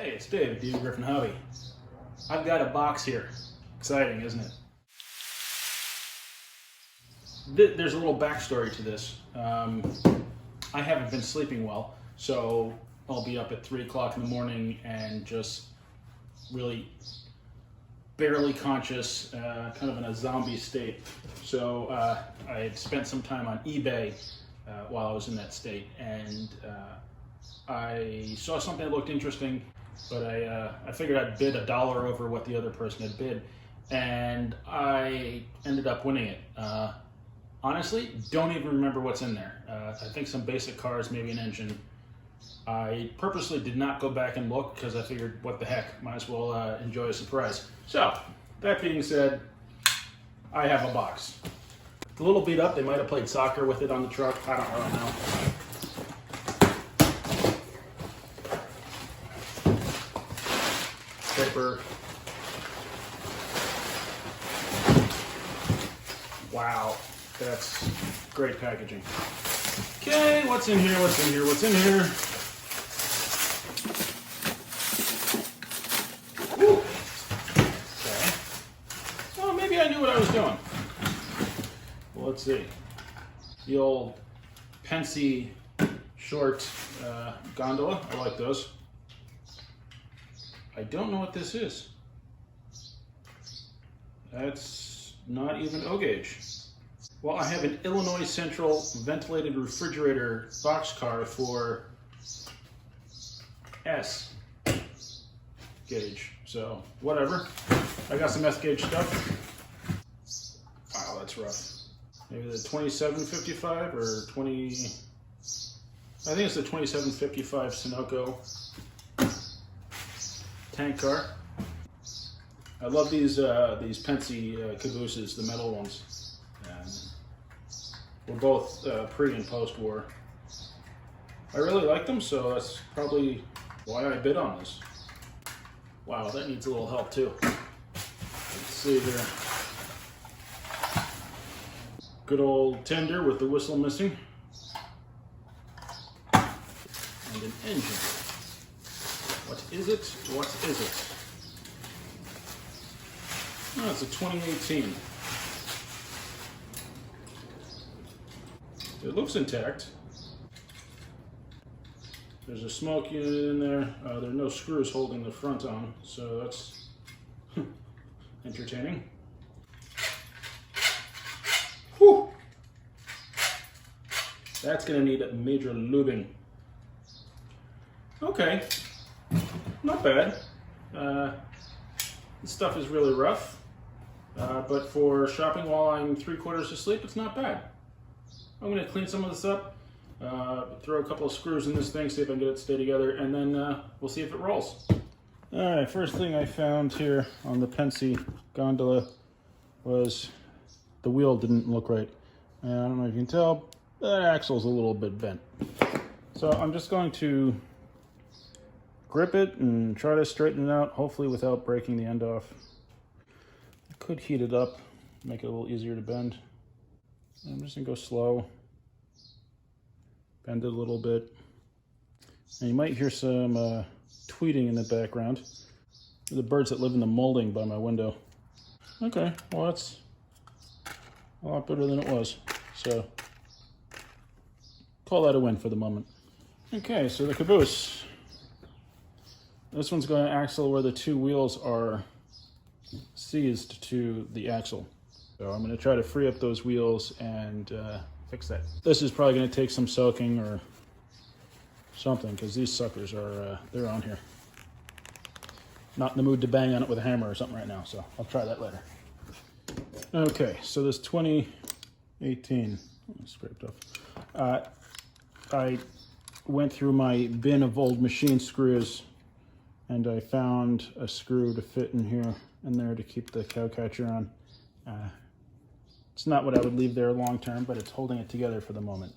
Hey, it's Dave at Dagryffyn Hobby. I've got a box here. Exciting, isn't it? There's a little backstory to this. I haven't been sleeping well, so I'll be up at 3 o'clock in the morning and just really barely conscious, kind of in a zombie state. So I had spent some time on eBay while I was in that state, and I saw something that looked interesting, but I figured I'd bid $1 over what the other person had bid, and I ended up winning it. Honestly, don't even remember what's in there. I think some basic cars, maybe an engine. I purposely did not go back and look because I figured, what the heck, might as well enjoy a surprise. So, that being said, I have a box. It's a little beat up. They might have played soccer with it on the truck. I don't really know. Paper. Wow, that's great packaging. Okay, what's in here, what's in here, what's in here? Woo. Okay. Well, maybe I knew what I was doing. Well, let's see. The old Pensy short gondola, I like those. I don't know what this is. That's not even Ogauge. Well, I have an Illinois Central ventilated refrigerator boxcar for S gauge. So, whatever. I got some S gauge stuff. Wow, that's rough. Maybe the 2755 or 20... I think it's the 2755 Sunoco tank car. I love these Pensy cabooses, the metal ones. We're both pre and post war. I really like them, so that's probably why I bid on this. Wow, that needs a little help too. Let's see here. Good old tender with the whistle missing. And an engine. What is it? What is it? Oh, it's a 2018. It looks intact. There's a smoke unit in there. There are no screws holding the front on, so that's entertaining. Whew! That's gonna need a major lubing. Okay, not bad. This stuff is really rough, but for shopping while I'm 3/4 asleep, it's not bad. I'm going to clean some of this up, throw a couple of screws in this thing, see if I can get it to stay together, and then we'll see if it rolls. Alright, first thing I found here on the Pensy gondola was the wheel didn't look right. I don't know if you can tell, that axle's a little bit bent. So I'm just going to grip it and try to straighten it out, hopefully without breaking the end off. I could heat it up, make it a little easier to bend. I'm just gonna go slow, bend it a little bit. And you might hear some tweeting in the background. The birds that live in the molding by my window. Okay, well that's a lot better than it was. So, call that a win for the moment. Okay, so the caboose. This one's going to axle where the two wheels are seized to the axle. So I'm going to try to free up those wheels and fix that. This is probably going to take some soaking or something because these suckers are, they're on here. Not in the mood to bang on it with a hammer or something right now, so I'll try that later. Okay, so this 2018, scraped off. I went through my bin of old machine screws and I found a screw to fit in here and there to keep the cow catcher on. It's not what I would leave there long term, but it's holding it together for the moment.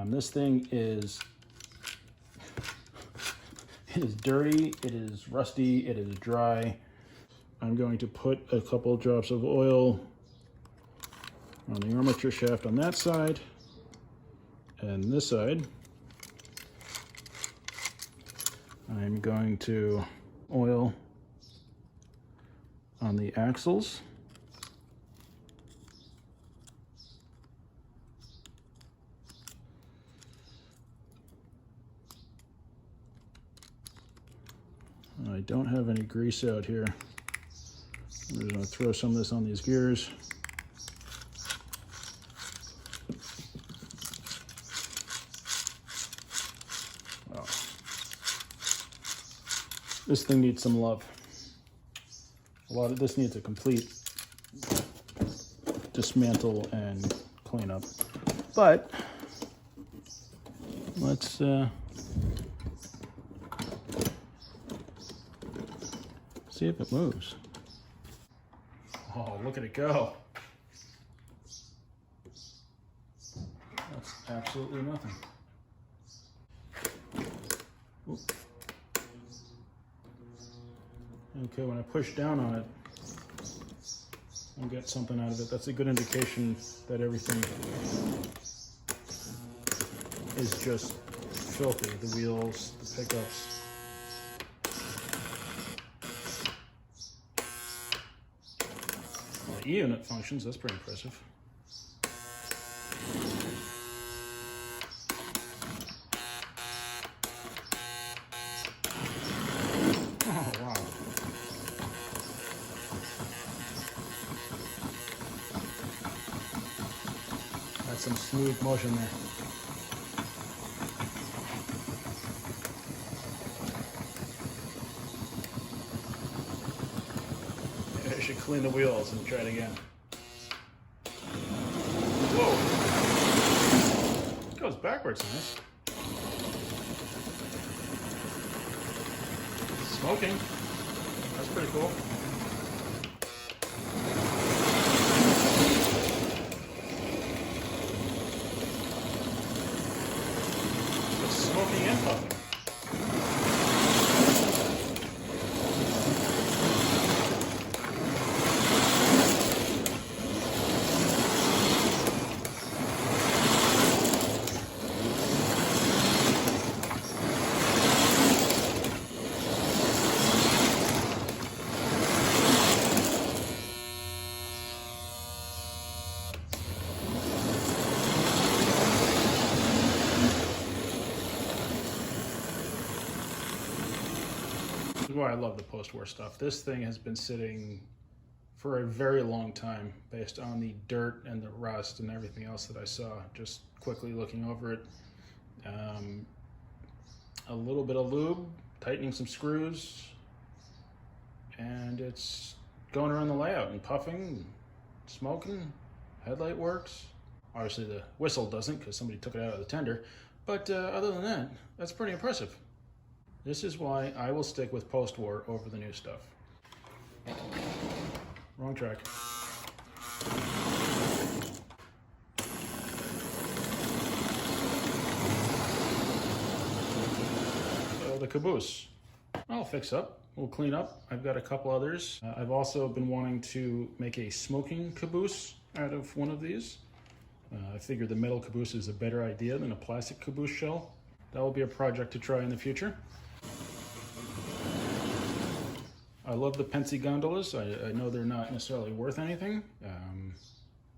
This thing is, it is dirty, it is rusty, it is dry. I'm going to put a couple drops of oil on the armature shaft on that side and this side. I'm going to oil on the axles. I don't have any grease out here. I'm just going to throw some of this on these gears. Oh. This thing needs some love. A lot of this needs a complete dismantle and cleanup. But let's see if it moves. Oh, look at it go. That's absolutely nothing. Oop. Okay, when I push down on it, I'll get something out of it. That's a good indication that everything is just filthy. The wheels, the pickups. The E-unit functions, that's pretty impressive. Oh, wow. That's some smooth motion there. I should clean the wheels and try it again. Whoa! It goes backwards, nice. Smoking. That's pretty cool. It's smoking and puffing. This is why I love the post-war stuff. This thing has been sitting for a very long time based on the dirt and the rust and everything else that I saw, just quickly looking over it. A little bit of lube, tightening some screws, and it's going around the layout and puffing, smoking, headlight works. Obviously the whistle doesn't because somebody took it out of the tender, but other than that, that's pretty impressive. This is why I will stick with post-war over the new stuff. Wrong track. So the caboose, I'll fix up. We'll clean up. I've got a couple others. I've also been wanting to make a smoking caboose out of one of these. I figure the metal caboose is a better idea than a plastic caboose shell. That will be a project to try in the future. I love the Pensy gondolas. I know they're not necessarily worth anything,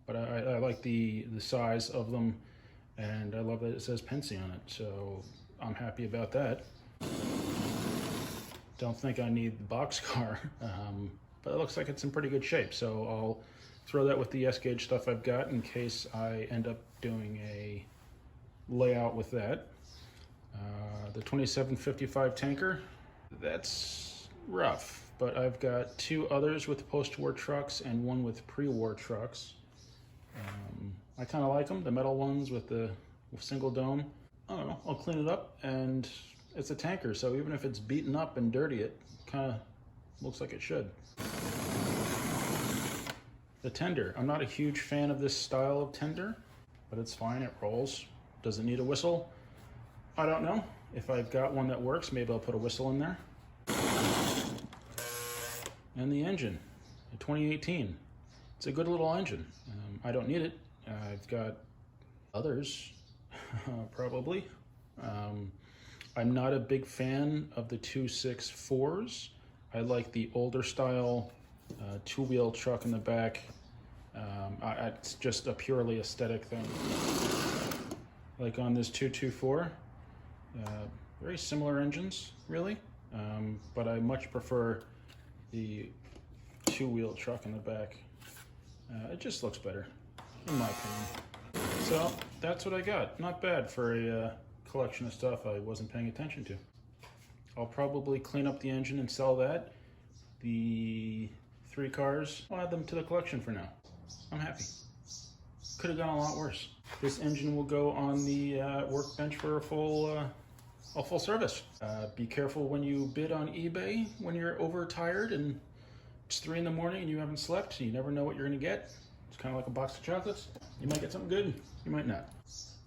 but I like the size of them, and I love that it says Pensy on it, so I'm happy about that. Don't think I need the boxcar, but it looks like it's in pretty good shape, so I'll throw that with the S-gauge stuff I've got in case I end up doing a layout with that. The 2755 tanker, that's rough. But I've got two others with post-war trucks and one with pre-war trucks. I kind of like them, the metal ones with the single dome. I don't know, I'll clean it up, and it's a tanker, so even if it's beaten up and dirty, it kind of looks like it should. The tender, I'm not a huge fan of this style of tender, but it's fine, it rolls. Does it need a whistle? I don't know. If I've got one that works, maybe I'll put a whistle in there. And the engine, the 2018. It's a good little engine. I don't need it. I've got others, probably. I'm not a big fan of the 264s. I like the older style two-wheel truck in the back. It's just a purely aesthetic thing. Like on this 224, very similar engines, really, but I much prefer the two-wheel truck in the back. It just looks better, in my opinion. So that's what I got. Not bad for a collection of stuff I wasn't paying attention to. I'll probably clean up the engine and sell that. The 3 cars, I'll add them to the collection for now. I'm happy. Could have gone a lot worse. This engine will go on the workbench for a full service. Be careful when you bid on eBay when you're overtired and it's 3 in the morning and you haven't slept. You never know what you're gonna get. It's kind of like a box of chocolates. You might get something good, you might not.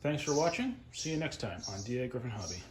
Thanks for watching. See you next time on dagryffyn Hobby.